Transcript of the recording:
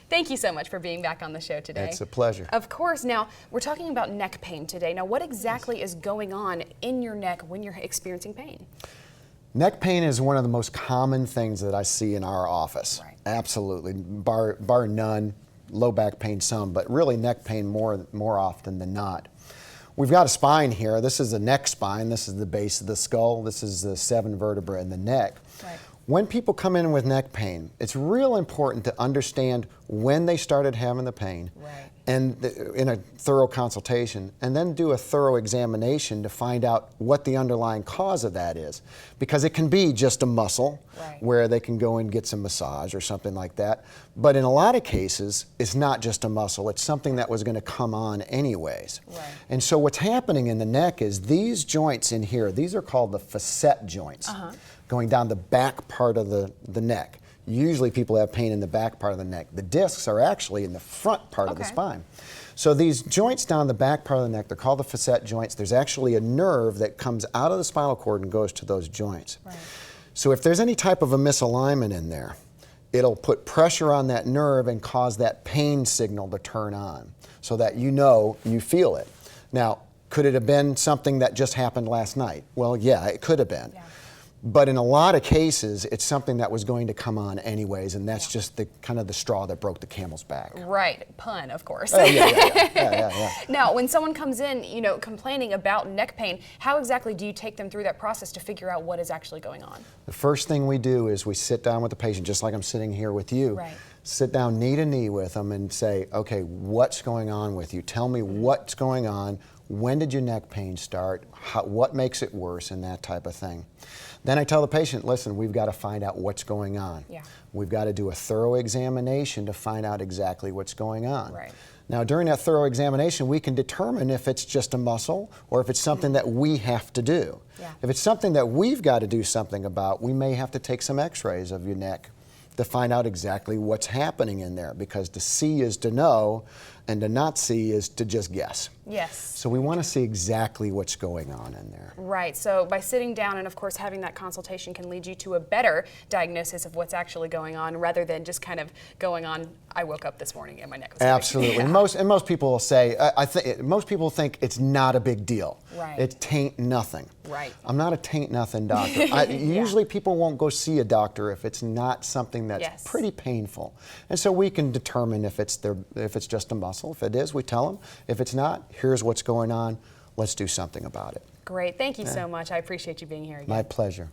Thank you so much for being back on the show today. It's a pleasure. Of course. Now, we're talking about neck pain today. Now, what exactly is going on in your neck when you're experiencing pain? Neck pain is one of the most common things that I see in our office. Right. Absolutely, bar none. Low back pain some, but really neck pain more often than not. We've got a spine here. This is the neck spine. This is the base of the skull. This is the 7 vertebrae in the neck. Right. When people come in with neck pain, it's real important to understand when they started having the pain, right, and in a thorough consultation, and then do a thorough examination to find out what the underlying cause of that is. Because it can be just a muscle, right, where they can go and get some massage or something like that. But in a lot of cases, it's not just a muscle, it's something that was going to come on anyways. right. And so what's happening in the neck is these joints in here, these are called the facet joints, going down the back part of the neck. Usually people have pain in the back part of the neck. The discs are actually in the front part of the spine. So these joints down the back part of the neck, they're called the facet joints. There's actually a nerve that comes out of the spinal cord and goes to those joints. Right. So if there's any type of a misalignment in there, it'll put pressure on that nerve and cause that pain signal to turn on so that you feel it. Now, could it have been something that just happened last night? Well, yeah, it could have been. Yeah. But in a lot of cases, it's something that was going to come on anyways, and that's just the kind of the straw that broke the camel's back. Right, pun, of course. Oh, yeah. Now, when someone comes in, complaining about neck pain, how exactly do you take them through that process to figure out what is actually going on? The first thing we do is we sit down with the patient, just like I'm sitting here with you. Right. Sit down knee to knee with them and say, okay, what's going on with you? Tell me what's going on. When did your neck pain start? What makes it worse, and that type of thing. Then I tell the patient, listen, we've got to find out what's going on. Yeah. We've got to do a thorough examination to find out exactly what's going on. Right. Now, during that thorough examination, we can determine if it's just a muscle or if it's something that we have to do. Yeah. If it's something that we've got to do something about, we may have to take some x-rays of your neck to find out exactly what's happening in there, because to see is to know, and to not see is to just guess. Yes. So we want to see exactly what's going on in there. Right, so by sitting down and of course having that consultation can lead you to a better diagnosis of what's actually going on, rather than just kind of going on, I woke up this morning and my neck was hurting. Absolutely. Yeah. Most people will say, most people think it's not a big deal. Right. It tain't nothing. Right. I'm not a tain't nothing doctor. Usually people won't go see a doctor if it's not something that's pretty painful. And so we can determine if it's just a muscle. If it is, we tell them. If it's not, here's what's going on. Let's do something about it. Great. Thank you so much. I appreciate you being here again. My pleasure.